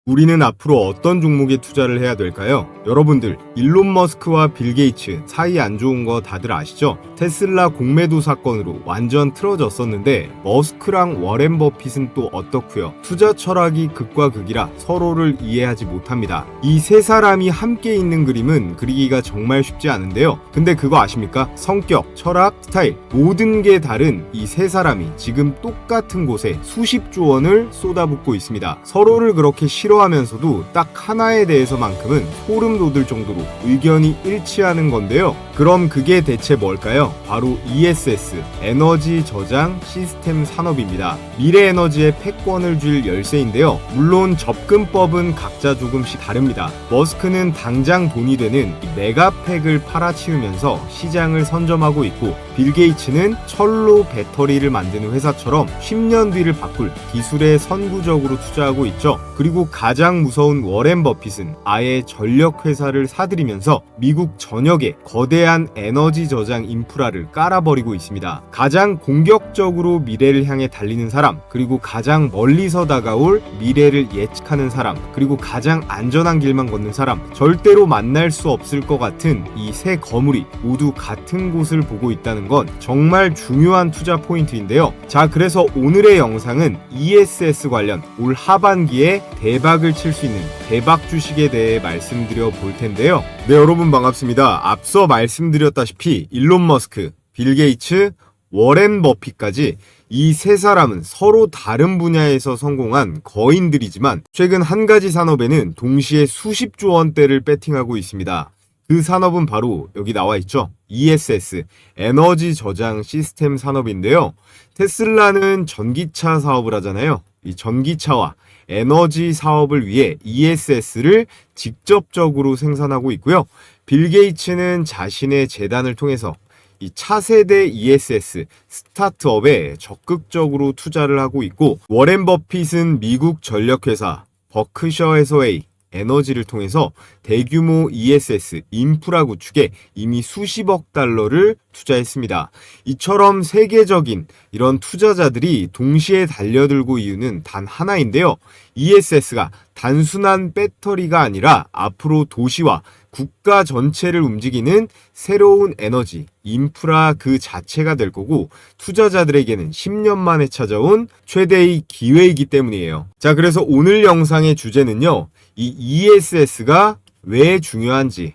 우리는 앞으로 어떤 종목에 투자를 해야 될까요? 여러분들, 일론 머스크와 빌 게이츠 사이 안 좋은 거 다들 아시죠? 테슬라 공매도 사건으로 완전 틀어졌었는데 머스크랑 워렌 버핏은 또 어떻고요? 투자 철학이 극과 극이라 서로를 이해하지 못합니다. 이 세 사람이 함께 있는 그림은 그리기가 정말 쉽지 않은데요. 근데 그거 아십니까? 성격, 철학, 스타일 모든 게 다른 이 세 사람이 지금 똑같은 곳에 수십조 원을 쏟아붓고 있습니다. 서로를 그렇게 싫어하면서도 딱 하나에 대해서만큼은 소름 돋을 정도로 의견이 일치하는 건데요. 그럼 그게 대체 뭘까요? 바로 ESS, 에너지 저장 시스템 산업입니다. 미래 에너지의 패권을 줄 열쇠인데요. 물론 접근법은 각자 조금씩 다릅니다. 머스크는 당장 돈이 되는 메가팩을 팔아치우면서 시장을 선점하고 있고, 빌 게이츠는 철로 배터리를 만드는 회사처럼 10년 뒤를 바꿀 기술에 선구적으로 투자하고 있죠. 그리고 가장 무서운 워렌 버핏은 아예 전력 회사를 사들이면서 미국 전역에 거대한 에너지 저장 인프라를 깔아버리고 있습니다. 가장 공격적으로 미래를 향해 달리는 사람, 그리고 가장 멀리서 다가올 미래를 예측하는 사람, 그리고 가장 안전한 길만 걷는 사람, 절대로 만날 수 없을 것 같은 이 세 거물이 모두 같은 곳을 보고 있다는 건 정말 중요한 투자 포인트인데요. 자, 그래서 오늘의 영상은 ESS 관련 올 하반기에 대박을 칠 수 있는 대박 주식에 대해 말씀드려 볼 텐데요. 네, 여러분 반갑습니다. 앞서 말씀드렸다시피 일론 머스크, 빌 게이츠, 워렌 버핏까지 이 세 사람은 서로 다른 분야에서 성공한 거인들이지만 최근 한 가지 산업에는 동시에 수십조 원대를 배팅하고 있습니다. 그 산업은 바로 여기 나와 있죠. ESS, 에너지 저장 시스템 산업인데요. 테슬라는 전기차 사업을 하잖아요. 이 전기차와 에너지 사업을 위해 ESS를 직접적으로 생산하고 있고요. 빌 게이츠는 자신의 재단을 통해서 이 차세대 ESS 스타트업에 적극적으로 투자를 하고 있고, 워렌 버핏은 미국 전력회사 버크셔 해서웨이 에너지를 통해서 대규모 ESS 인프라 구축에 이미 수십억 달러를 투자했습니다. 이처럼 세계적인 이런 투자자들이 동시에 달려들고 이유는 단 하나인데요. ESS가 단순한 배터리가 아니라 앞으로 도시와 국가 전체를 움직이는 새로운 에너지, 인프라 그 자체가 될 거고, 투자자들에게는 10년 만에 찾아온 최대의 기회이기 때문이에요. 자, 그래서 오늘 영상의 주제는요, 이 ESS가 왜 중요한지,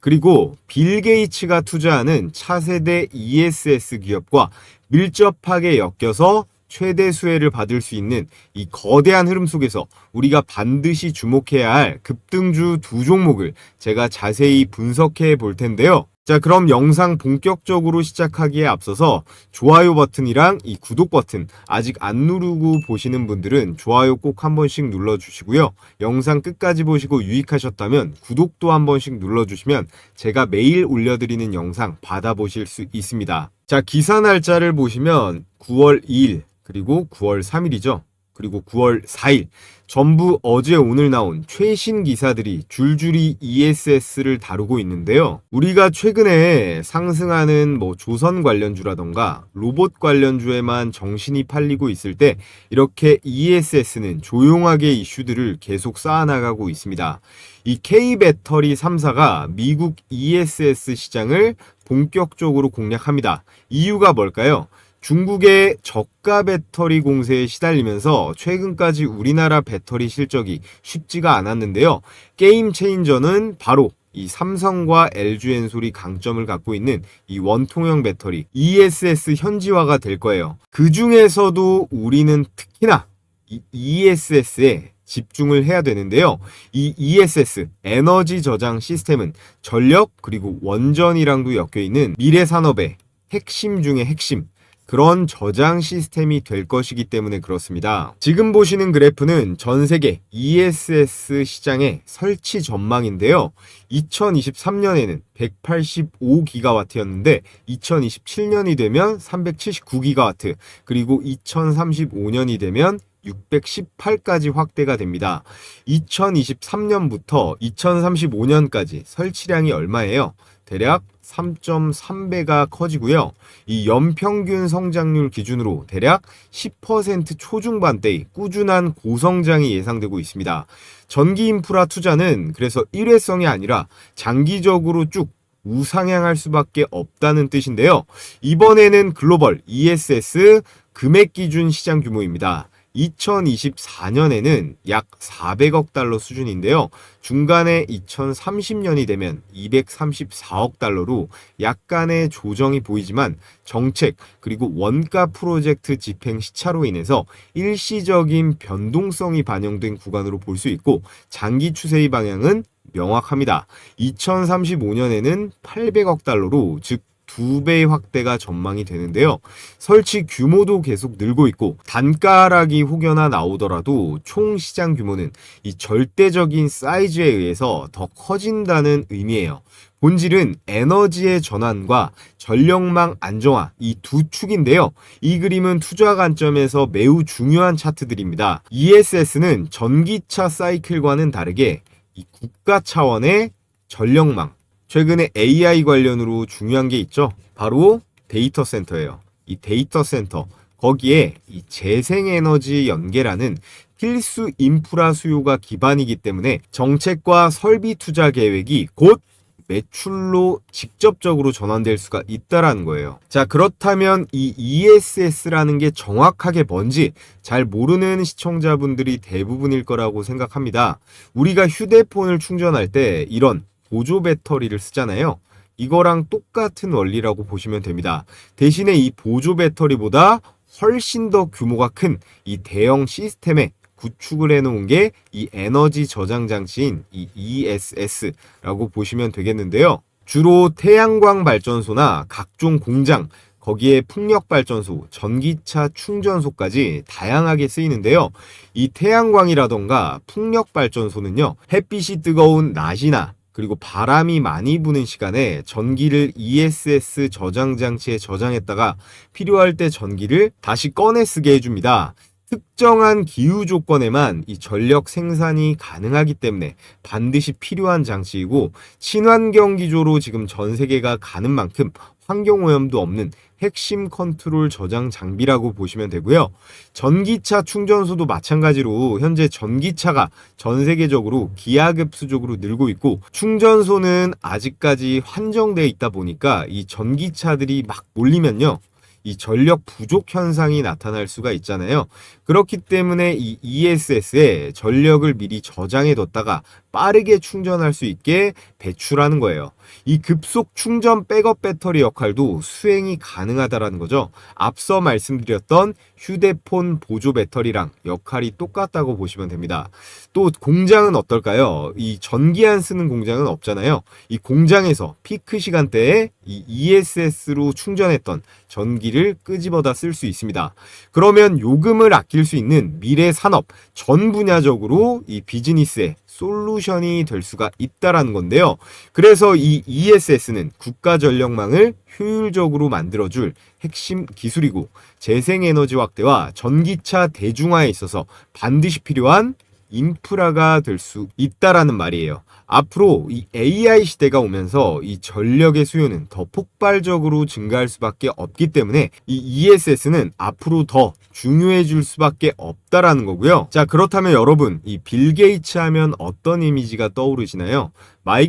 그리고 빌 게이츠가 투자하는 차세대 ESS 기업과 밀접하게 엮여서 최대 수혜를 받을 수 있는 이 거대한 흐름 속에서 우리가 반드시 주목해야 할 급등주 두 종목을 제가 자세히 분석해 볼 텐데요. 자, 그럼 영상 본격적으로 시작하기에 앞서서 좋아요 버튼이랑 이 구독 버튼 아직 안 누르고 보시는 분들은 좋아요 꼭 한 번씩 눌러주시고요. 영상 끝까지 보시고 유익하셨다면 구독도 한 번씩 눌러주시면 제가 매일 올려드리는 영상 받아보실 수 있습니다. 자, 기사 날짜를 보시면 9월 2일, 그리고 9월 3일이죠. 그리고 9월 4일 전부 어제 오늘 나온 최신 기사들이 줄줄이 ESS를 다루고 있는데요. 우리가 최근에 상승하는 조선 관련주라던가 로봇 관련주에만 정신이 팔리고 있을 때 이렇게 ESS는 조용하게 이슈들을 계속 쌓아나가고 있습니다. 이 K배터리 3사가 미국 ESS 시장을 본격적으로 공략합니다. 이유가 뭘까요? 중국의 저가 배터리 공세에 시달리면서 최근까지 우리나라 배터리 실적이 쉽지가 않았는데요. 게임 체인저는 바로 이 삼성과 LG엔솔이 강점을 갖고 있는 이 원통형 배터리 ESS 현지화가 될 거예요. 그 중에서도 우리는 특히나 이 ESS에 집중을 해야 되는데요. 이 ESS, 에너지 저장 시스템은 전력 그리고 원전이랑도 엮여 있는 미래 산업의 핵심 중의 핵심, 그런 저장 시스템이 될 것이기 때문에 그렇습니다. 지금 보시는 그래프는 전 세계 ESS 시장의 설치 전망인데요. 2023년에는 185기가와트였는데 2027년이 되면 379기가와트, 그리고 2035년이 되면 618까지 확대가 됩니다. 2023년부터 2035년까지 설치량이 얼마예요? 대략 3.3배가 커지고요. 이 연평균 성장률 기준으로 대략 10% 초중반대의 꾸준한 고성장이 예상되고 있습니다. 전기 인프라 투자는 그래서 일회성이 아니라 장기적으로 쭉 우상향할 수밖에 없다는 뜻인데요. 이번에는 글로벌 ESS 금액 기준 시장 규모입니다. 2024년에는 약 400억 달러 수준인데요. 중간에 2030년이 되면 234억 달러로 약간의 조정이 보이지만 정책 그리고 원가 프로젝트 집행 시차로 인해서 일시적인 변동성이 반영된 구간으로 볼 수 있고 장기 추세의 방향은 명확합니다. 2035년에는 800억 달러로 즉 2배 확대가 전망이 되는데요. 설치 규모도 계속 늘고 있고 단가 하락이 혹여나 나오더라도 총 시장 규모는 이 절대적인 사이즈에 의해서 더 커진다는 의미예요. 본질은 에너지의 전환과 전력망 안정화 이 두 축인데요. 이 그림은 투자 관점에서 매우 중요한 차트들입니다. ESS는 전기차 사이클과는 다르게 이 국가 차원의 전력망 최근에 AI 관련으로 중요한 게 있죠. 바로 데이터 센터예요. 이 데이터 센터 거기에 이 재생에너지 연계라는 필수 인프라 수요가 기반이기 때문에 정책과 설비 투자 계획이 곧 매출로 직접적으로 전환될 수가 있다라는 거예요. 자, 그렇다면 이 ESS라는 게 정확하게 뭔지 잘 모르는 시청자분들이 대부분일 거라고 생각합니다. 우리가 휴대폰을 충전할 때 이런 보조 배터리를 쓰잖아요. 이거랑 똑같은 원리라고 보시면 됩니다. 대신에 이 보조 배터리보다 훨씬 더 규모가 큰 이 대형 시스템에 구축을 해놓은 게 이 에너지 저장 장치인 이 ESS라고 보시면 되겠는데요. 주로 태양광 발전소나 각종 공장, 거기에 풍력발전소, 전기차 충전소까지 다양하게 쓰이는데요. 이 태양광이라던가 풍력발전소는요, 햇빛이 뜨거운 낮이나 그리고 바람이 많이 부는 시간에 전기를 ESS 저장 장치에 저장했다가 필요할 때 전기를 다시 꺼내 쓰게 해줍니다. 특정한 기후 조건에만 이 전력 생산이 가능하기 때문에 반드시 필요한 장치이고 친환경 기조로 지금 전 세계가 가는 만큼 환경오염도 없는 핵심 컨트롤 저장 장비라고 보시면 되고요. 전기차 충전소도 마찬가지로 현재 전기차가 전 세계적으로 기하급수적으로 늘고 있고 충전소는 아직까지 한정되어 있다 보니까 이 전기차들이 막 몰리면요. 이 전력 부족 현상이 나타날 수가 있잖아요. 그렇기 때문에 이 ESS에 전력을 미리 저장해 뒀다가 빠르게 충전할 수 있게 배출하는 거예요. 이 급속 충전 백업 배터리 역할도 수행이 가능하다라는 거죠. 앞서 말씀드렸던 휴대폰 보조 배터리랑 역할이 똑같다고 보시면 됩니다. 또 공장은 어떨까요? 이 전기 안 쓰는 공장은 없잖아요. 이 공장에서 피크 시간대에 이 ESS로 충전했던 전기를 끄집어다 쓸 수 있습니다. 그러면 요금을 아낄 수 있는 미래 산업 전 분야적으로 이 비즈니스에 솔루션이 될 수가 있다라는 건데요. 그래서 이 ESS는 국가 전력망을 효율적으로 만들어줄 핵심 기술이고 재생에너지 확대와 전기차 대중화에 있어서 반드시 필요한 인프라가 될 수 있다라는 말이에요. 앞으로 이 AI 시대가 오면서 이 전력의 수요는 더 폭발적으로 증가할 수밖에 없기 때문에 이 ESS는 앞으로 더 중요해질 수밖에 없다라는 거고요. 자, 그렇다면 여러분, 이 빌 게이츠 하면 어떤 이미지가 떠오르시나요?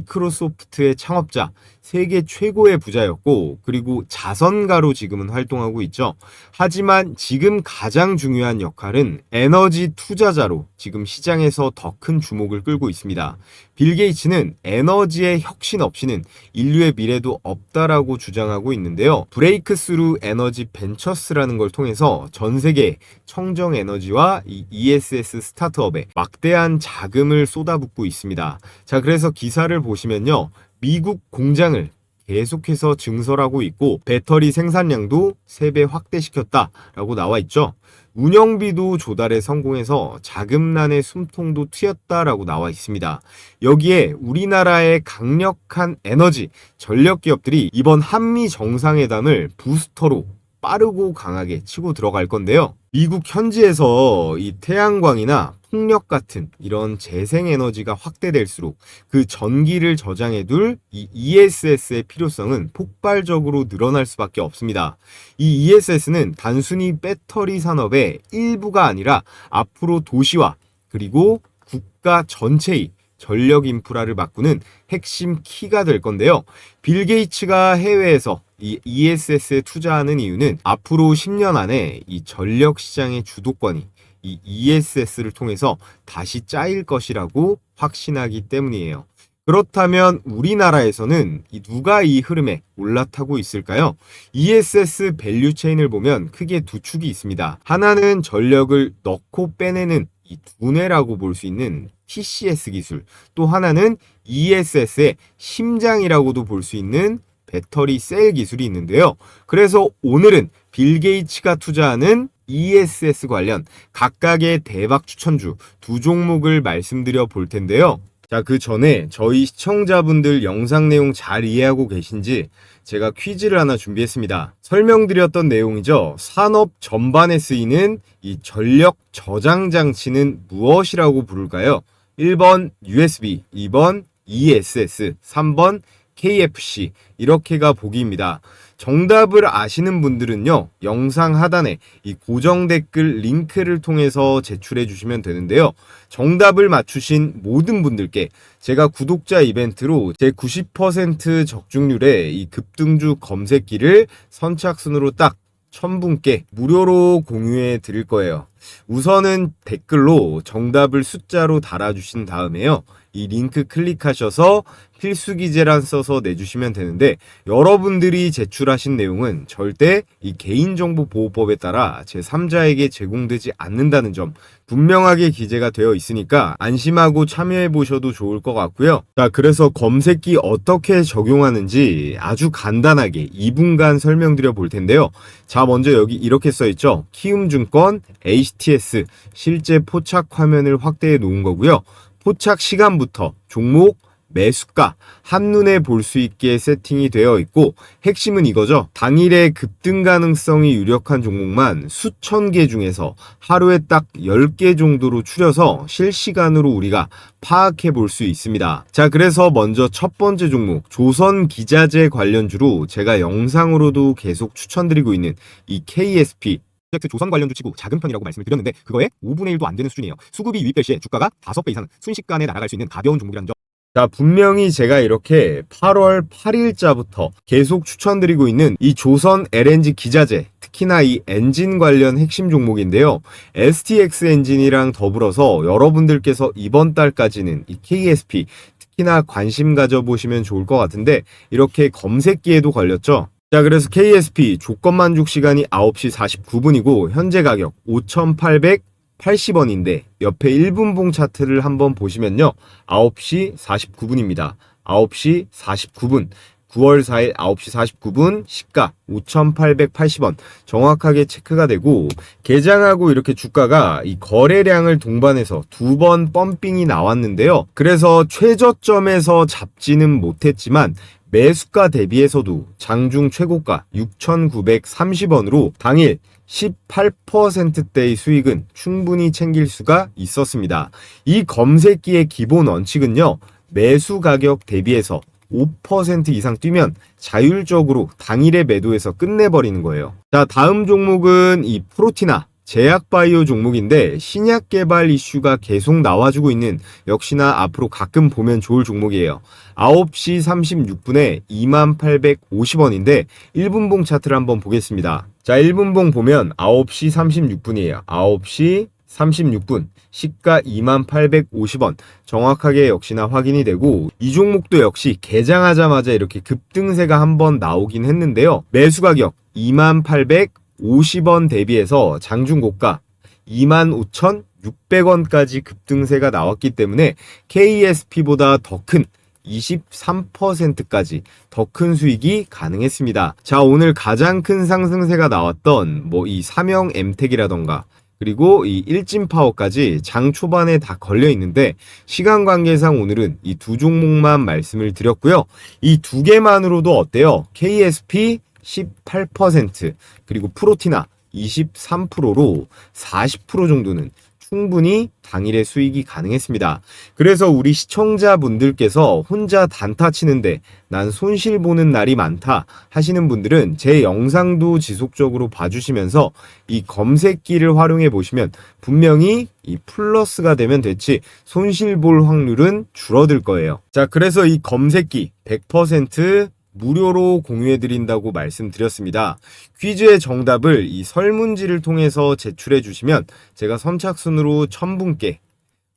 마이크로소프트의 창업자, 세계 최고의 부자였고 그리고 자선가로 지금은 활동하고 있죠. 하지만 지금 가장 중요한 역할은 에너지 투자자로 지금 시장에서 더 큰 주목을 끌고 있습니다. 빌 게이츠는 에너지의 혁신 없이는 인류의 미래도 없다라고 주장하고 있는데요. 브레이크스루 에너지 벤처스라는 걸 통해서 전 세계 청정 에너지와 이 ESS 스타트업에 막대한 자금을 쏟아붓고 있습니다. 자, 그래서 기사를 보시면요. 미국 공장을 계속해서 증설하고 있고 배터리 생산량도 3배 확대시켰다라고 나와 있죠. 운영비도 조달에 성공해서 자금난의 숨통도 트였다라고 나와 있습니다. 여기에 우리나라의 강력한 에너지, 전력 기업들이 이번 한미 정상회담을 부스터로 빠르고 강하게 치고 들어갈 건데요. 미국 현지에서 이 태양광이나 풍력 같은 이런 재생에너지가 확대될수록 그 전기를 저장해둘 이 ESS의 필요성은 폭발적으로 늘어날 수밖에 없습니다. 이 ESS는 단순히 배터리 산업의 일부가 아니라 앞으로 도시와 그리고 국가 전체의 전력 인프라를 바꾸는 핵심 키가 될 건데요. 빌 게이츠가 해외에서 이 ESS에 투자하는 이유는 앞으로 10년 안에 이 전력 시장의 주도권이 이 ESS를 통해서 다시 짜일 것이라고 확신하기 때문이에요. 그렇다면 우리나라에서는 누가 이 흐름에 올라타고 있을까요? ESS 밸류 체인을 보면 크게 두 축이 있습니다. 하나는 전력을 넣고 빼내는 이 두뇌라고 볼 수 있는 TCS 기술, 또 하나는 ESS의 심장이라고도 볼 수 있는 배터리 셀 기술이 있는데요. 그래서 오늘은 빌 게이츠가 투자하는 ESS 관련 각각의 대박 추천주 두 종목을 말씀드려 볼 텐데요. 자, 그 전에 저희 시청자분들 영상 내용 잘 이해하고 계신지 제가 퀴즈를 하나 준비했습니다. 설명드렸던 내용이죠. 산업 전반에 쓰이는 이 전력 저장 장치는 무엇이라고 부를까요? 1번 USB, 2번 ESS, 3번 KFC, 이렇게가 보기입니다. 정답을 아시는 분들은요, 영상 하단에 이 고정 댓글 링크를 통해서 제출해 주시면 되는데요. 정답을 맞추신 모든 분들께 제가 구독자 이벤트로 제 90% 적중률의 이 급등주 검색기를 선착순으로 딱 1000분께 무료로 공유해 드릴 거예요. 우선은 댓글로 정답을 숫자로 달아주신 다음에요, 이 링크 클릭하셔서 필수기재란 써서 내주시면 되는데, 여러분들이 제출하신 내용은 절대 이 개인정보보호법에 따라 제3자에게 제공되지 않는다는 점 분명하게 기재가 되어 있으니까 안심하고 참여해 보셔도 좋을 것 같고요. 자, 그래서 검색기 어떻게 적용하는지 아주 간단하게 2분간 설명드려 볼 텐데요. 자, 먼저 여기 이렇게 써있죠. 키움증권 HTS 실제 포착 화면을 확대해 놓은 거고요. 포착 시간부터 종목, 매수가 한눈에 볼 수 있게 세팅이 되어 있고, 핵심은 이거죠. 당일의 급등 가능성이 유력한 종목만 수천 개 중에서 하루에 딱 10개 정도로 추려서 실시간으로 우리가 파악해 볼 수 있습니다. 자, 그래서 먼저 첫 번째 종목 조선기자재 관련주로 제가 영상으로도 계속 추천드리고 있는 이 KSP, 프로젝트 조선 관련주 치고 작은 편이라고 말씀을 드렸는데 그거의 5분의 1도 안 되는 수준이에요. 수급이 유입될 시에 주가가 5배 이상 순식간에 날아갈 수 있는 가벼운 종목이라는 점. 자, 분명히 제가 이렇게 8월 8일자부터 계속 추천드리고 있는 이 조선 LNG 기자재, 특히나 이 엔진 관련 핵심 종목인데요. STX 엔진이랑 더불어서 여러분들께서 이번 달까지는 이 KSP 특히나 관심 가져보시면 좋을 것 같은데, 이렇게 검색기에도 걸렸죠. 자, 그래서 KSP 조건 만족 시간이 9시 49분이고 현재 가격 5,880원인데 옆에 1분봉 차트를 한번 보시면요, 9시 49분입니다. 9시 49분, 9월 4일 9시 49분, 시가 5,880원 정확하게 체크가 되고, 개장하고 이렇게 주가가 이 거래량을 동반해서 두 번 펌핑이 나왔는데요. 그래서 최저점에서 잡지는 못했지만 매수가 대비해서도 장중 최고가 6,930원으로 당일 18%대의 수익은 충분히 챙길 수가 있었습니다. 이 검색기의 기본 원칙은요, 매수 가격 대비해서 5% 이상 뛰면 자율적으로 당일의 매도에서 끝내버리는 거예요. 자, 다음 종목은 이 프로티나 제약바이오 종목인데 신약 개발 이슈가 계속 나와주고 있는, 역시나 앞으로 가끔 보면 좋을 종목이에요. 9시 36분에 2850원인데 1분봉 차트를 한번 보겠습니다. 자, 1분봉 보면 9시 36분이에요. 9시 36분, 시가 2850원 정확하게 역시나 확인이 되고, 이 종목도 역시 개장하자마자 이렇게 급등세가 한번 나오긴 했는데요. 매수 가격 2850원 대비해서 장중 고가 25,600원까지 급등세가 나왔기 때문에 KSP보다 더 큰 23%까지 더 큰 수익이 가능했습니다. 자, 오늘 가장 큰 상승세가 나왔던 이 삼형 엠텍이라던가 그리고 이 일진파워까지 장 초반에 다 걸려 있는데, 시간 관계상 오늘은 이 두 종목만 말씀을 드렸고요. 이 두 개만으로도 어때요? KSP 18%, 그리고 프로티나 23%로 40% 정도는 충분히 당일의 수익이 가능했습니다. 그래서 우리 시청자분들께서 혼자 단타 치는데 난 손실 보는 날이 많다 하시는 분들은 제 영상도 지속적으로 봐주시면서 이 검색기를 활용해 보시면 분명히 이 플러스가 되면 됐지 손실 볼 확률은 줄어들 거예요. 자, 그래서 이 검색기 100% 무료로 공유해드린다고 말씀드렸습니다. 퀴즈의 정답을 이 설문지를 통해서 제출해 주시면 제가 선착순으로 1000분께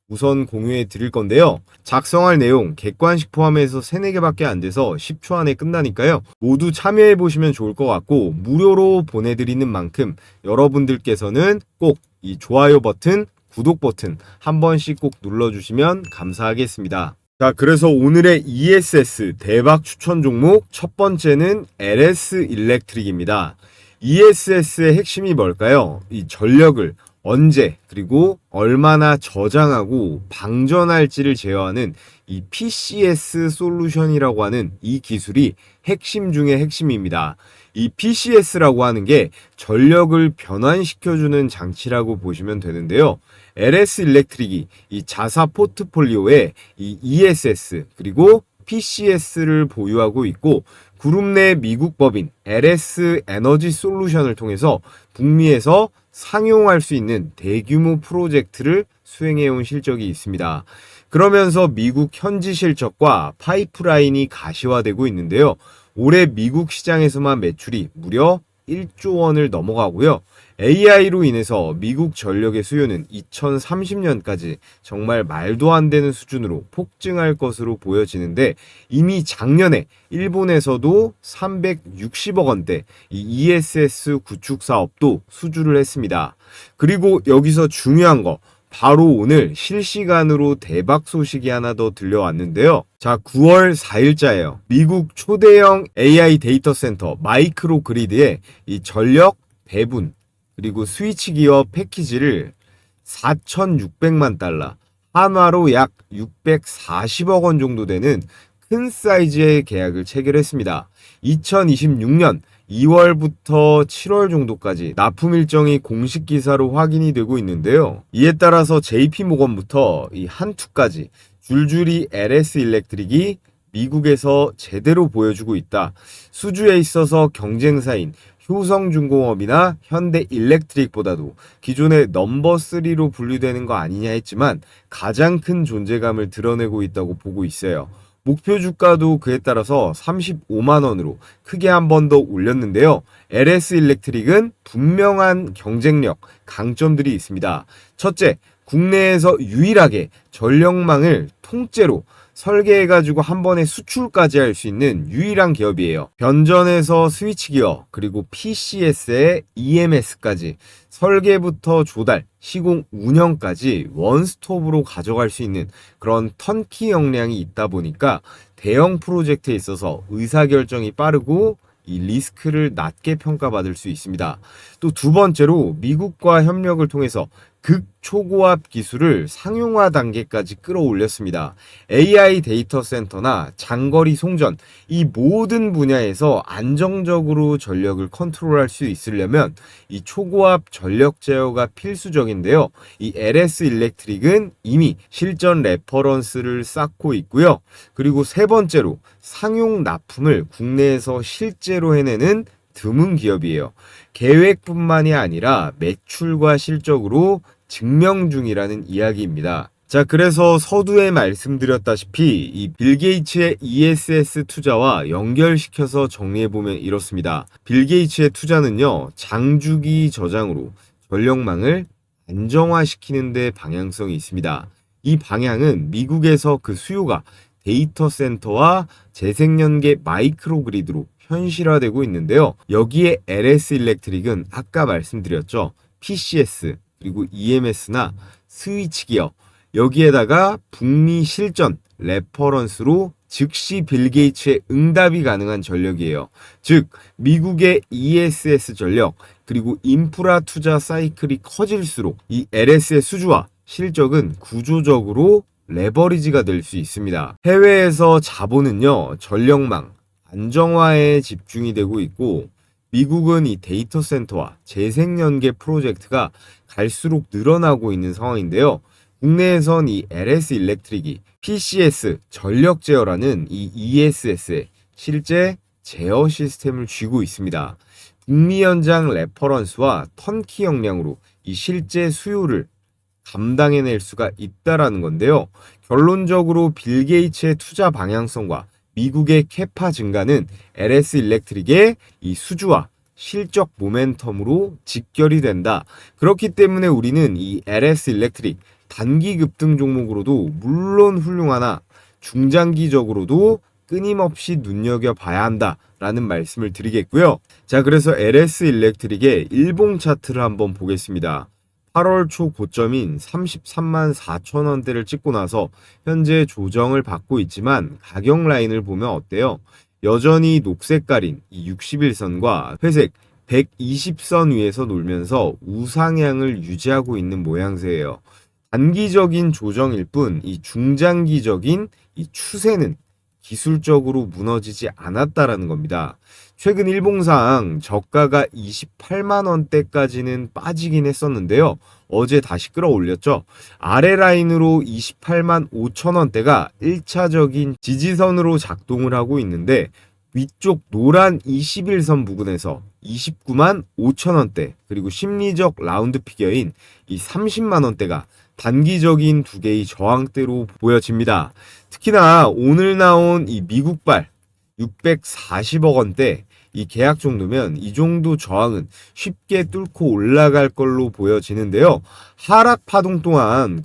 우선 공유해 드릴 건데요. 작성할 내용 객관식 포함해서 3, 4개밖에 안 돼서 10초 안에 끝나니까요. 모두 참여해 보시면 좋을 것 같고 무료로 보내드리는 만큼 여러분들께서는 꼭 이 좋아요 버튼, 구독 버튼 한 번씩 꼭 눌러주시면 감사하겠습니다. 자, 그래서 오늘의 ESS 대박 추천 종목 첫 번째는 LS 일렉트릭입니다. ESS의 핵심이 뭘까요? 이 전력을 언제 그리고 얼마나 저장하고 방전할지를 제어하는 이 PCS 솔루션이라고 하는 이 기술이 핵심 중의 핵심입니다. 이 PCS라고 하는 게 전력을 변환시켜주는 장치라고 보시면 되는데요. LS 일렉트릭이 이 자사 포트폴리오에 이 ESS 그리고 PCS를 보유하고 있고 그룹 내 미국 법인 LS 에너지 솔루션을 통해서 북미에서 상용할 수 있는 대규모 프로젝트를 수행해온 실적이 있습니다. 그러면서 미국 현지 실적과 파이프라인이 가시화되고 있는데요. 올해 미국 시장에서만 매출이 무려 1조 원을 넘어가고요. AI로 인해서 미국 전력의 수요는 2030년까지 정말 말도 안 되는 수준으로 폭증할 것으로 보여지는데 이미 작년에 일본에서도 360억 원대 이 ESS 구축 사업도 수주를 했습니다. 그리고 여기서 중요한 거 바로 오늘 실시간으로 대박 소식이 하나 더 들려왔는데요. 자, 9월 4일자예요. 미국 초대형 AI 데이터 센터 마이크로 그리드의 이 전력 배분 그리고 스위치 기어 패키지를 4,600만 달러, 한화로 약 640억 원 정도 되는 큰 사이즈의 계약을 체결했습니다. 2026년 2월부터 7월 정도까지 납품 일정이 공식 기사로 확인이 되고 있는데요. 이에 따라서 JP모건부터 이 한투까지 줄줄이 LS 일렉트릭이 미국에서 제대로 보여주고 있다. 수주에 있어서 경쟁사인 효성중공업이나 현대일렉트릭보다도 기존의 넘버 3로 분류되는 거 아니냐 했지만 가장 큰 존재감을 드러내고 있다고 보고 있어요. 목표 주가도 그에 따라서 35만 원으로 크게 한 번 더 올렸는데요. LS 일렉트릭은 분명한 경쟁력, 강점들이 있습니다. 첫째, 국내에서 유일하게 전력망을 통째로 설계해가지고 한 번에 수출까지 할 수 있는 유일한 기업이에요. 변전에서 스위치 기어 그리고 PCS에 EMS까지 설계부터 조달, 시공, 운영까지 원스톱으로 가져갈 수 있는 그런 턴키 역량이 있다 보니까 대형 프로젝트에 있어서 의사결정이 빠르고 이 리스크를 낮게 평가받을 수 있습니다. 또 두 번째로 미국과 협력을 통해서 극초고압 기술을 상용화 단계까지 끌어올렸습니다. AI 데이터 센터나 장거리 송전 이 모든 분야에서 안정적으로 전력을 컨트롤할 수 있으려면 이 초고압 전력 제어가 필수적인데요. 이 LS 일렉트릭은 이미 실전 레퍼런스를 쌓고 있고요. 그리고 세 번째로 상용 납품을 국내에서 실제로 해내는 드문 기업이에요. 계획뿐만이 아니라 매출과 실적으로 증명 중이라는 이야기입니다. 자, 그래서 서두에 말씀드렸다시피 이 빌 게이츠의 ESS 투자와 연결시켜서 정리해보면 이렇습니다. 빌 게이츠의 투자는요, 장주기 저장으로 전력망을 안정화시키는 데 방향성이 있습니다. 이 방향은 미국에서 그 수요가 데이터 센터와 재생연계 마이크로 그리드로 현실화되고 있는데요. 여기에 LS 일렉트릭은 아까 말씀드렸죠. PCS 그리고 EMS나 스위치 기어 여기에다가 북미 실전 레퍼런스로 즉시 빌 게이츠의 응답이 가능한 전력이에요. 즉 미국의 ESS 전력 그리고 인프라 투자 사이클이 커질수록 이 LS의 수주와 실적은 구조적으로 레버리지가 될 수 있습니다. 해외에서 자본은요 전력망 안정화에 집중이 되고 있고 미국은 이 데이터 센터와 재생연계 프로젝트가 갈수록 늘어나고 있는 상황인데요. 국내에선 이 LS 일렉트릭이 PCS 전력 제어라는 이 ESS에 실제 제어 시스템을 쥐고 있습니다. 북미 현장 레퍼런스와 턴키 역량으로 이 실제 수요를 감당해낼 수가 있다라는 건데요. 결론적으로 빌 게이츠의 투자 방향성과 미국의 캐파 증가는 LS 일렉트릭의 이 수주와 실적 모멘텀으로 직결이 된다. 그렇기 때문에 우리는 이 LS 일렉트릭 단기 급등 종목으로도 물론 훌륭하나 중장기적으로도 끊임없이 눈여겨봐야 한다라는 말씀을 드리겠고요. 자, 그래서 LS 일렉트릭의 일봉 차트를 한번 보겠습니다. 8월 초 고점인 33만 4천 원대를 찍고 나서 현재 조정을 받고 있지만 가격 라인을 보면 어때요? 여전히 녹색깔인 이 61선과 회색 120선 위에서 놀면서 우상향을 유지하고 있는 모양새예요. 단기적인 조정일 뿐 이 중장기적인 이 추세는 기술적으로 무너지지 않았다라는 겁니다. 최근 일봉상 저가가 28만 원대까지는 빠지긴 했었는데요. 어제 다시 끌어올렸죠. 아래 라인으로 28만 5천 원대가 1차적인 지지선으로 작동을 하고 있는데 위쪽 노란 21선 부근에서 29만 5천 원대 그리고 심리적 라운드 피겨인 이 30만 원대가 단기적인 두 개의 저항대로 보여집니다. 특히나 오늘 나온 이 미국발 640억 원대 이 계약 정도면 이 정도 저항은 쉽게 뚫고 올라갈 걸로 보여지는데요. 하락 파동 동안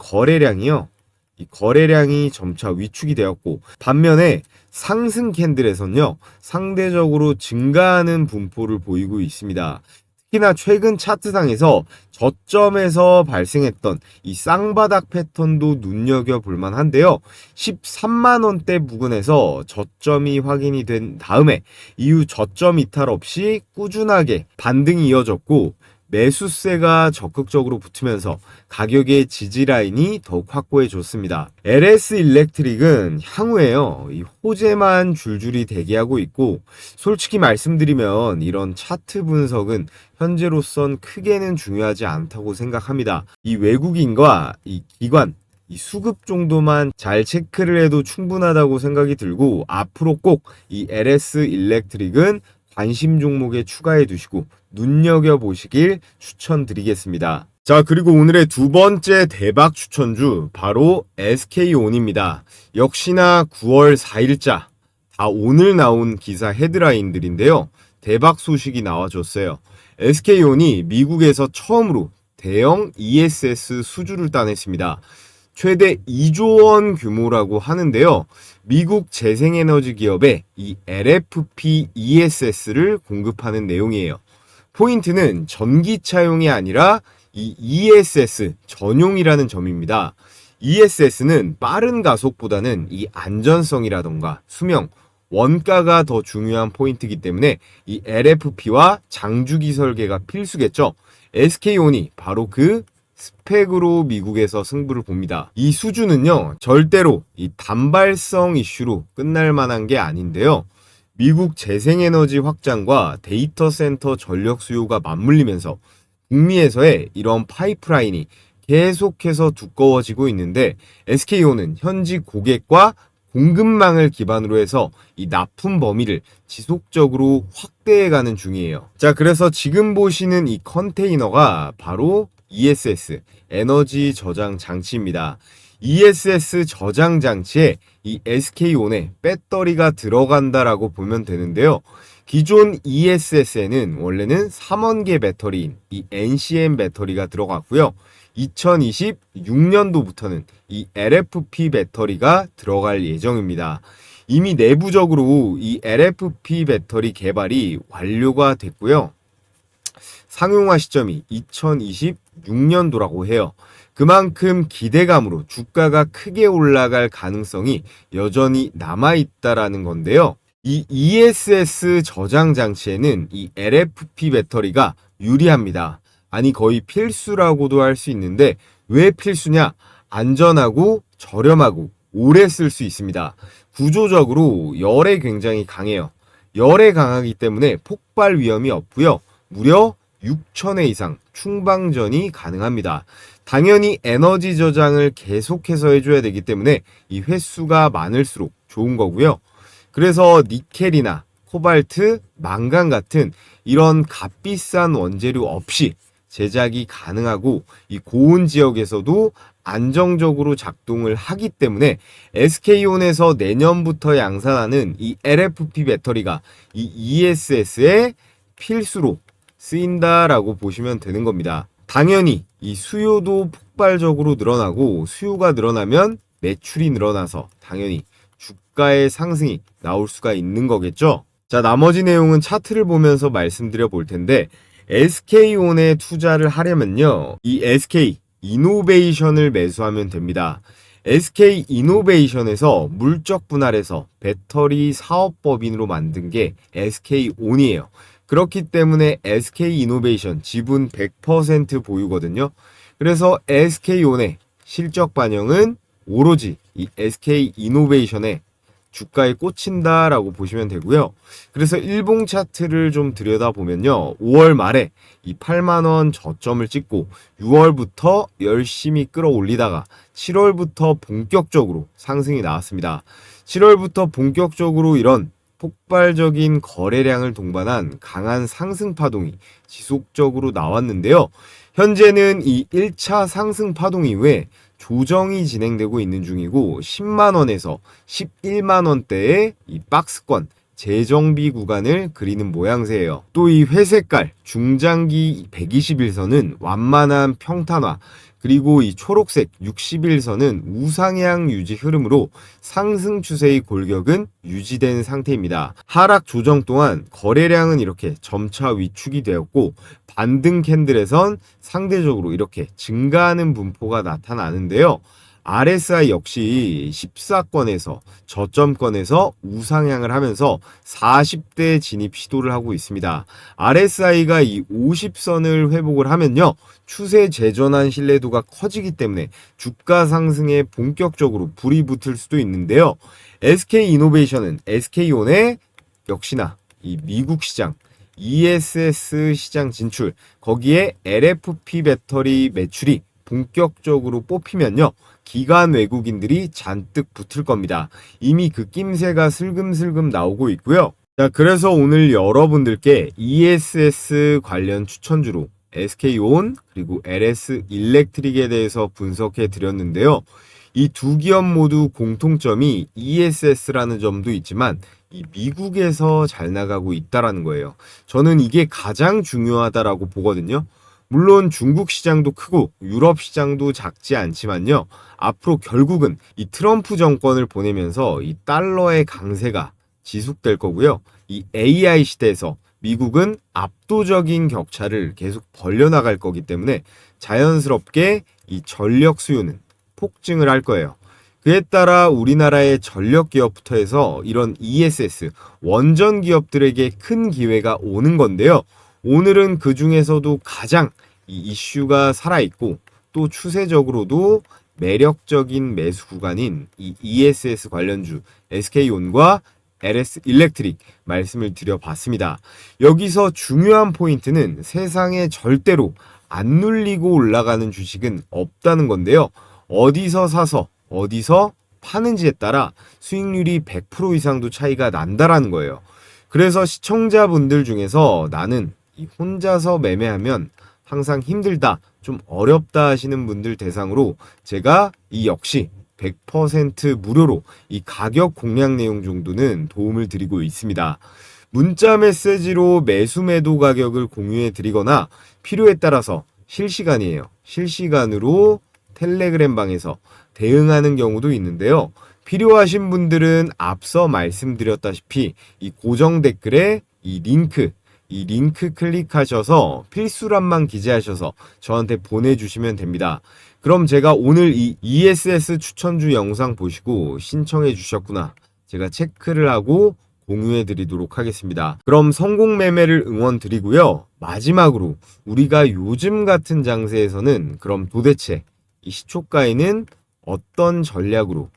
이 거래량이 점차 위축이 되었고 반면에 상승 캔들에선요 상대적으로 증가하는 분포를 보이고 있습니다. 특히나 최근 차트상에서 저점에서 발생했던 이 쌍바닥 패턴도 눈여겨볼 만한데요. 13만 원대 부근에서 저점이 확인이 된 다음에 이후 저점 이탈 없이 꾸준하게 반등이 이어졌고 매수세가 적극적으로 붙으면서 가격의 지지라인이 더욱 확고해졌습니다. LS 일렉트릭은 향후에요. 이 호재만 줄줄이 대기하고 있고 솔직히 말씀드리면 이런 차트 분석은 현재로선 크게는 중요하지 않다고 생각합니다. 이 외국인과 이 기관 이 수급 정도만 잘 체크를 해도 충분하다고 생각이 들고 앞으로 꼭 이 LS 일렉트릭은 관심 종목에 추가해 두시고 눈여겨보시길 추천드리겠습니다. 자, 그리고 오늘의 두 번째 대박 추천주 바로 SK온입니다. 역시나 9월 4일자 다 오늘 나온 기사 헤드라인들인데요. 대박 소식이 나와줬어요. SK온이 미국에서 처음으로 대형 ESS 수주를 따냈습니다. 최대 2조 원 규모라고 하는데요. 미국 재생에너지 기업에 이 LFP ESS를 공급하는 내용이에요. 포인트는 전기차용이 아니라 이 ESS 전용이라는 점입니다. ESS는 빠른 가속보다는 이 안전성이라던가 수명, 원가가 더 중요한 포인트이기 때문에 이 LFP와 장주기 설계가 필수겠죠. SK온이 바로 그 스펙으로 미국에서 승부를 봅니다. 이 수주는요, 절대로 이 단발성 이슈로 끝날 만한 게 아닌데요. 미국 재생에너지 확장과 데이터 센터 전력 수요가 맞물리면서 북미에서의 이런 파이프라인이 계속해서 두꺼워지고 있는데 SK온은 현지 고객과 공급망을 기반으로 해서 이 납품 범위를 지속적으로 확대해가는 중이에요. 자, 그래서 지금 보시는 이 컨테이너가 바로 ESS, 에너지 저장 장치입니다. ESS 저장 장치에 이 SK온의 배터리가 들어간다라고 보면 되는데요. 기존 ESS에는 원래는 3원계 배터리인 이 NCM 배터리가 들어갔고요. 2026년도부터는 이 LFP 배터리가 들어갈 예정입니다. 이미 내부적으로 이 LFP 배터리 개발이 완료가 됐고요. 상용화 시점이 2026년도라고 해요. 그만큼 기대감으로 주가가 크게 올라갈 가능성이 여전히 남아있다라는 건데요. 이 ESS 저장 장치에는 이 LFP 배터리가 유리합니다. 아니 거의 필수라고도 할 수 있는데 왜 필수냐? 안전하고 저렴하고 오래 쓸 수 있습니다. 구조적으로 열에 굉장히 강해요. 열에 강하기 때문에 폭발 위험이 없고요. 무려 6,000회 이상 충방전이 가능합니다. 당연히 에너지 저장을 계속해서 해줘야 되기 때문에 이 횟수가 많을수록 좋은 거고요. 그래서 니켈이나 코발트, 망간 같은 이런 값비싼 원재료 없이 제작이 가능하고 이 고온 지역에서도 안정적으로 작동을 하기 때문에 SK온에서 내년부터 양산하는 이 LFP 배터리가 이 ESS의 필수로 쓰인다라고 보시면 되는 겁니다. 당연히 이 수요도 폭발적으로 늘어나고 수요가 늘어나면 매출이 늘어나서 당연히 주가의 상승이 나올 수가 있는 거겠죠. 자, 나머지 내용은 차트를 보면서 말씀드려 볼 텐데 SK온에 투자를 하려면요. 이 SK 이노베이션을 매수하면 됩니다. SK 이노베이션에서 물적 분할해서 배터리 사업법인으로 만든 게 SK온이에요. 그렇기 때문에 SK 이노베이션 지분 100% 보유거든요. 그래서 SK온의 실적 반영은 오로지 이 SK 이노베이션의 주가에 꽂힌다라고 보시면 되고요. 그래서 일봉 차트를 좀 들여다보면요. 5월 말에 이 8만원 저점을 찍고 6월부터 열심히 끌어올리다가 7월부터 본격적으로 상승이 나왔습니다. 7월부터 본격적으로 이런 폭발적인 거래량을 동반한 강한 상승 파동이 지속적으로 나왔는데요. 현재는 이 1차 상승 파동 이후에 조정이 진행되고 있는 중이고 10만원에서 11만원대의 이 박스권 재정비 구간을 그리는 모양새예요. 또 이 회색깔 중장기 120일선은 완만한 평탄화, 그리고 이 초록색 60일선은 우상향 유지 흐름으로 상승 추세의 골격은 유지된 상태입니다. 하락 조정 동안 거래량은 이렇게 점차 위축이 되었고 반등 캔들에선 상대적으로 이렇게 증가하는 분포가 나타나는데요. RSI 역시 14권에서 저점권에서 우상향을 하면서 40대 진입 시도를 하고 있습니다. RSI가 이 50선을 회복을 하면요. 추세 재전환 신뢰도가 커지기 때문에 주가 상승에 본격적으로 불이 붙을 수도 있는데요. SK 이노베이션은 SK온의 역시나 이 미국 시장 ESS 시장 진출, 거기에 LFP 배터리 매출이 본격적으로 뽑히면요. 기관 외국인들이 잔뜩 붙을 겁니다. 이미 그 낌새가 슬금슬금 나오고 있고요. 자, 그래서 오늘 여러분들께 ESS 관련 추천주로 SK온 그리고 LS 일렉트릭에 대해서 분석해 드렸는데요. 이 두 기업 모두 공통점이 ESS라는 점도 있지만 이 미국에서 잘 나가고 있다라는 거예요. 저는 이게 가장 중요하다라고 보거든요. 물론 중국 시장도 크고 유럽 시장도 작지 않지만요. 앞으로 결국은 이 트럼프 정권을 보내면서 이 달러의 강세가 지속될 거고요. 이 AI 시대에서 미국은 압도적인 격차를 계속 벌려나갈 거기 때문에 자연스럽게 이 전력 수요는 폭증을 할 거예요. 그에 따라 우리나라의 전력 기업부터 해서 이런 ESS 원전 기업들에게 큰 기회가 오는 건데요. 오늘은 그 중에서도 가장 이 이슈가 살아있고 또 추세적으로도 매력적인 매수 구간인 이 ESS 관련주 SK온과 LS 일렉트릭 말씀을 드려봤습니다. 여기서 중요한 포인트는 세상에 절대로 안 눌리고 올라가는 주식은 없다는 건데요. 어디서 사서 어디서 파는지에 따라 수익률이 100% 이상도 차이가 난다라는 거예요. 그래서 시청자분들 중에서 나는 이 혼자서 매매하면 항상 힘들다, 좀 어렵다 하시는 분들 대상으로 제가 이 역시 100% 무료로 이 가격 공략 내용 정도는 도움을 드리고 있습니다. 문자 메시지로 매수 매도 가격을 공유해 드리거나 필요에 따라서 실시간이에요. 실시간으로 텔레그램 방에서 대응하는 경우도 있는데요. 필요하신 분들은 앞서 말씀드렸다시피 이 고정 댓글에 이 링크 클릭하셔서 필수란만 기재하셔서 저한테 보내주시면 됩니다. 그럼 제가 오늘 이 ESS 추천주 영상 보시고 신청해 주셨구나, 제가 체크를 하고 공유해 드리도록 하겠습니다. 그럼 성공 매매를 응원 드리고요. 마지막으로 우리가 요즘 같은 장세에서는 그럼 도대체 이 시초가에는 어떤 전략으로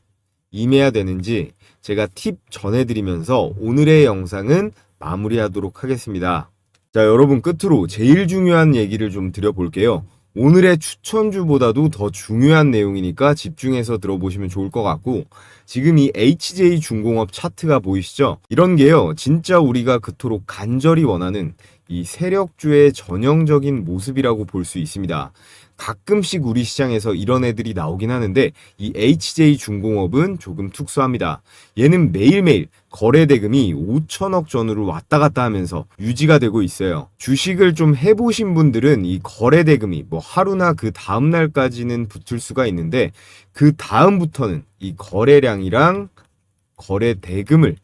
임해야 되는지 제가 팁 전해드리면서 오늘의 영상은 마무리하도록 하겠습니다. 자, 여러분 끝으로 제일 중요한 얘기를 좀 드려볼게요. 오늘의 추천주보다도 더 중요한 내용이니까 집중해서 들어보시면 좋을 것 같고, 지금 이 HJ중공업 차트가 보이시죠? 이런 게요, 진짜 우리가 그토록 간절히 원하는 이 세력주의 전형적인 모습이라고 볼 수 있습니다. 가끔씩 우리 시장에서 이런 애들이 나오긴 하는데 이 HJ중공업은 조금 특수합니다. 얘는 매일매일 거래 대금이 5천억 전후로 왔다 갔다 하면서 유지가 되고 있어요. 주식을 좀 해보신 분들은 이 거래 대금이 뭐 하루나 그 다음 날까지는 붙을 수가 있는데 그 다음부터는 이 거래량이랑 거래 대금을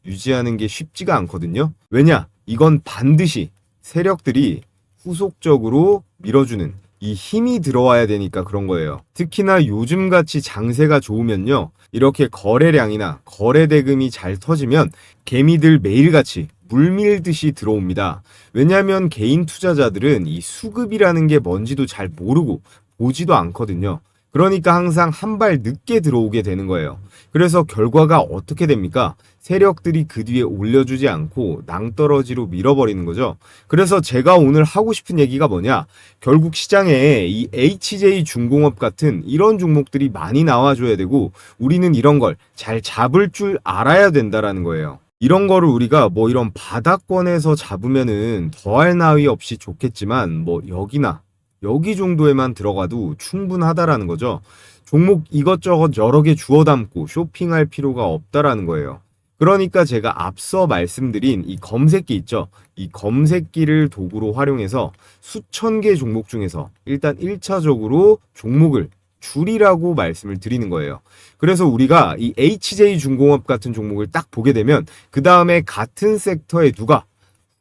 유지하는 게 쉽지가 않거든요. 왜냐? 이건 반드시 세력들이 후속적으로 밀어주는 이 힘이 들어와야 되니까 그런 거예요. 특히나 요즘같이 장세가 좋으면요, 이렇게 거래량이나 거래 대금이 잘 터지면 개미들 매일같이 물밀듯이 들어옵니다. 왜냐하면 개인 투자자들은 이 수급이라는 게 뭔지도 잘 모르고 보지도 않거든요. 그러니까 항상 한 발 늦게 들어오게 되는 거예요. 그래서 결과가 어떻게 됩니까? 세력들이 그 뒤에 올려주지 않고 낭떠러지로 밀어버리는 거죠. 그래서 제가 오늘 하고 싶은 얘기가 뭐냐? 결국 시장에 이 HJ중공업 같은 이런 종목들이 많이 나와줘야 되고 우리는 이런 걸 잘 잡을 줄 알아야 된다라는 거예요. 이런 거를 우리가 뭐 이런 바닥권에서 잡으면은 더할 나위 없이 좋겠지만 뭐 여기나 여기 정도에만 들어가도 충분하다라는 거죠. 종목 이것저것 여러 개 주워 담고 쇼핑할 필요가 없다라는 거예요. 그러니까 제가 앞서 말씀드린 이 검색기 있죠. 이 검색기를 도구로 활용해서 수천 개 종목 중에서 일단 1차적으로 종목을 줄이라고 말씀을 드리는 거예요. 그래서 우리가 이 HJ중공업 같은 종목을 딱 보게 되면 그 다음에 같은 섹터에 누가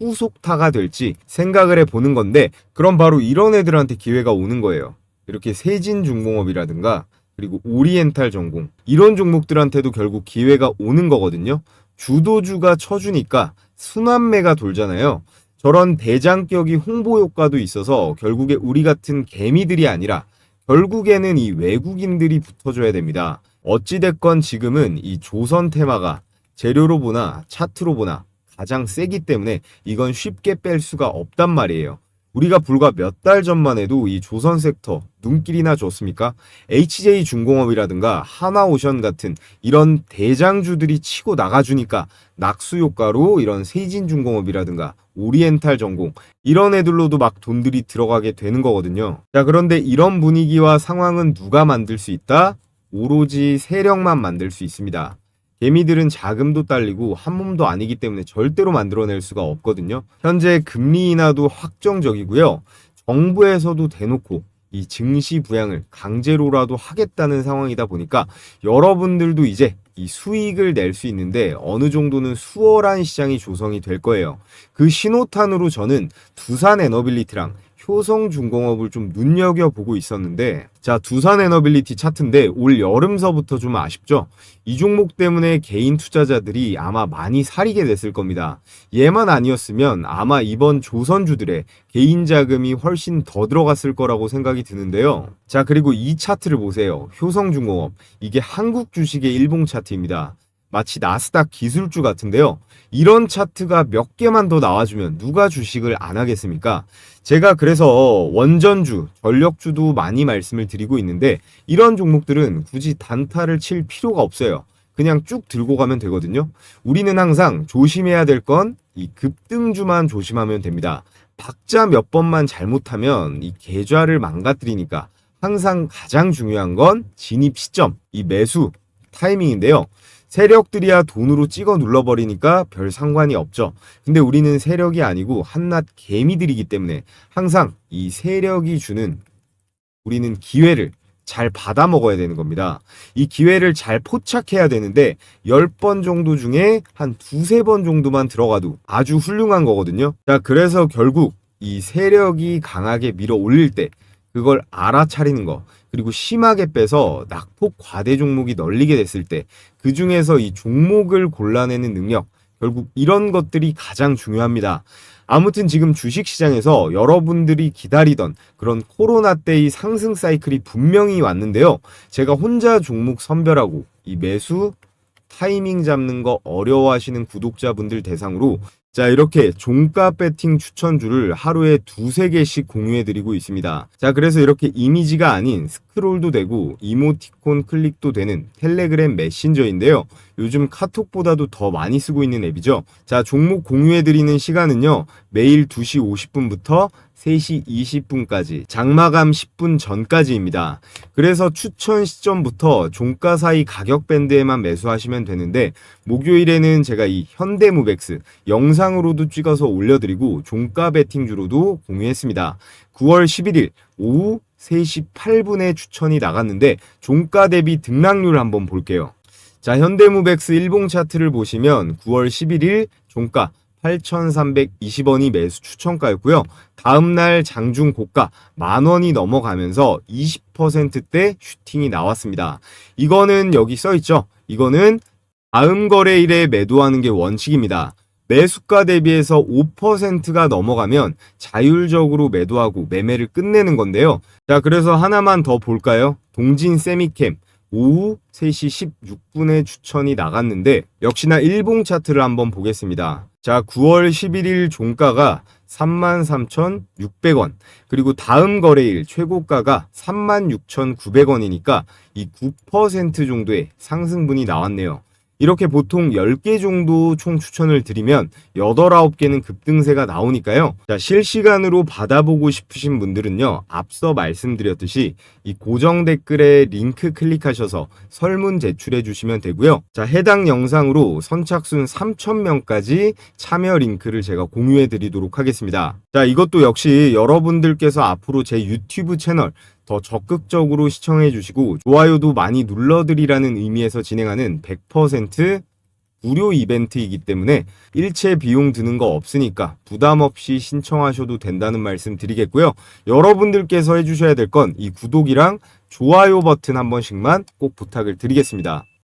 후속타가 될지 생각을 해보는 건데, 그럼 바로 이런 애들한테 기회가 오는 거예요. 이렇게 세진중공업이라든가 그리고 오리엔탈 전공 이런 종목들한테도 결국 기회가 오는 거거든요. 주도주가 쳐주니까 순환매가 돌잖아요. 저런 대장격이 홍보 효과도 있어서 결국에 우리 같은 개미들이 아니라 결국에는 이 외국인들이 붙어줘야 됩니다. 어찌됐건 지금은 이 조선 테마가 재료로 보나 차트로 보나 가장 세기 때문에 이건 쉽게 뺄 수가 없단 말이에요. 우리가 불과 몇 달 전만 해도 이 조선 섹터 눈길이나 줬습니까? HJ중공업이라든가 하나오션 같은 이런 대장주들이 치고 나가주니까 낙수 효과로 이런 세진중공업이라든가 오리엔탈 전공 이런 애들로도 막 돈들이 들어가게 되는 거거든요. 자, 그런데 이런 분위기와 상황은 누가 만들 수 있다? 오로지 세력만 만들 수 있습니다. 개미들은 자금도 딸리고 한 몸도 아니기 때문에 절대로 만들어낼 수가 없거든요. 현재 금리 인하도 확정적이고요. 정부에서도 대놓고 이 증시 부양을 강제로라도 하겠다는 상황이다 보니까 여러분들도 이제 이 수익을 낼 수 있는데 어느 정도는 수월한 시장이 조성이 될 거예요. 그 신호탄으로 저는 두산에너빌리티랑 효성중공업을 좀 눈여겨보고 있었는데, 자, 두산에너빌리티 차트인데 올 여름서부터 좀 아쉽죠? 이 종목 때문에 개인 투자자들이 아마 많이 사리게 됐을 겁니다. 얘만 아니었으면 아마 이번 조선주들의 개인 자금이 훨씬 더 들어갔을 거라고 생각이 드는데요. 자, 그리고 이 차트를 보세요. 효성중공업. 이게 한국 주식의 일봉 차트입니다. 마치 나스닥 기술주 같은데요. 이런 차트가 몇 개만 더 나와주면 누가 주식을 안 하겠습니까? 제가 그래서 원전주, 전력주도 많이 말씀을 드리고 있는데 이런 종목들은 굳이 단타를 칠 필요가 없어요. 그냥 쭉 들고 가면 되거든요. 우리는 항상 조심해야 될 건 이 급등주만 조심하면 됩니다. 박자 몇 번만 잘못하면 이 계좌를 망가뜨리니까 항상 가장 중요한 건 진입 시점, 이 매수 타이밍인데요. 세력들이야 돈으로 찍어 눌러버리니까 별 상관이 없죠. 근데 우리는 세력이 아니고 한낱 개미들이기 때문에 항상 이 세력이 주는 우리는 기회를 잘 받아 먹어야 되는 겁니다. 이 기회를 잘 포착해야 되는데 10번 정도 중에 한 두세 번 정도만 들어가도 아주 훌륭한 거거든요. 자, 그래서 결국 이 세력이 강하게 밀어 올릴 때 그걸 알아차리는 거, 그리고 심하게 빼서 낙폭 과대 종목이 널리게 됐을 때 그 중에서 이 종목을 골라내는 능력, 결국 이런 것들이 가장 중요합니다. 아무튼 지금 주식시장에서 여러분들이 기다리던 그런 코로나 때의 상승 사이클이 분명히 왔는데요. 제가 혼자 종목 선별하고 이 매수 타이밍 잡는 거 어려워하시는 구독자분들 대상으로 자, 이렇게 종가 배팅 추천주를 하루에 두세 개씩 공유해드리고 있습니다. 자, 그래서 이렇게 이미지가 아닌 스크롤도 되고 이모티콘 클릭도 되는 텔레그램 메신저인데요. 요즘 카톡보다도 더 많이 쓰고 있는 앱이죠. 자, 종목 공유해드리는 시간은요. 매일 2시 50분부터 3시 20분까지 장마감 10분 전까지입니다. 그래서 추천 시점부터 종가 사이 가격 밴드에만 매수하시면 되는데 목요일에는 제가 이 현대무백스 영상으로도 찍어서 올려드리고 종가 베팅주로도 공유했습니다. 9월 11일 오후 3시 8분에 추천이 나갔는데 종가 대비 등락률 한번 볼게요. 자, 현대무백스 일봉 차트를 보시면 9월 11일 종가 8,320원이 매수 추천가였고요. 다음날 장중 고가 10,000원이 넘어가면서 20%대 슈팅이 나왔습니다. 이거는 여기 써있죠. 이거는 다음 거래일에 매도하는 게 원칙입니다. 매수가 대비해서 5%가 넘어가면 자율적으로 매도하고 매매를 끝내는 건데요. 자, 그래서 하나만 더 볼까요? 동진 세미캠 오후 3시 16분에 추천이 나갔는데 역시나 일봉 차트를 한번 보겠습니다. 자, 9월 11일 종가가 33,600원, 그리고 다음 거래일 최고가가 36,900원이니까 이 9% 정도의 상승분이 나왔네요. 이렇게 보통 10개 정도 총 추천을 드리면 8, 9개는 급등세가 나오니까요. 자, 실시간으로 받아보고 싶으신 분들은요. 앞서 말씀드렸듯이 이 고정 댓글에 링크 클릭하셔서 설문 제출해 주시면 되고요. 자, 해당 영상으로 선착순 3,000명까지 참여 링크를 제가 공유해 드리도록 하겠습니다. 자, 이것도 역시 여러분들께서 앞으로 제 유튜브 채널 더 적극적으로 시청해 주시고 좋아요도 많이 눌러드리라는 의미에서 진행하는 100% 무료 이벤트이기 때문에 일체 비용 드는 거 없으니까 부담 없이 신청하셔도 된다는 말씀 드리겠고요. 여러분들께서 해주셔야 될 건 이 구독이랑 좋아요 버튼 한 번씩만 꼭 부탁을 드리겠습니다.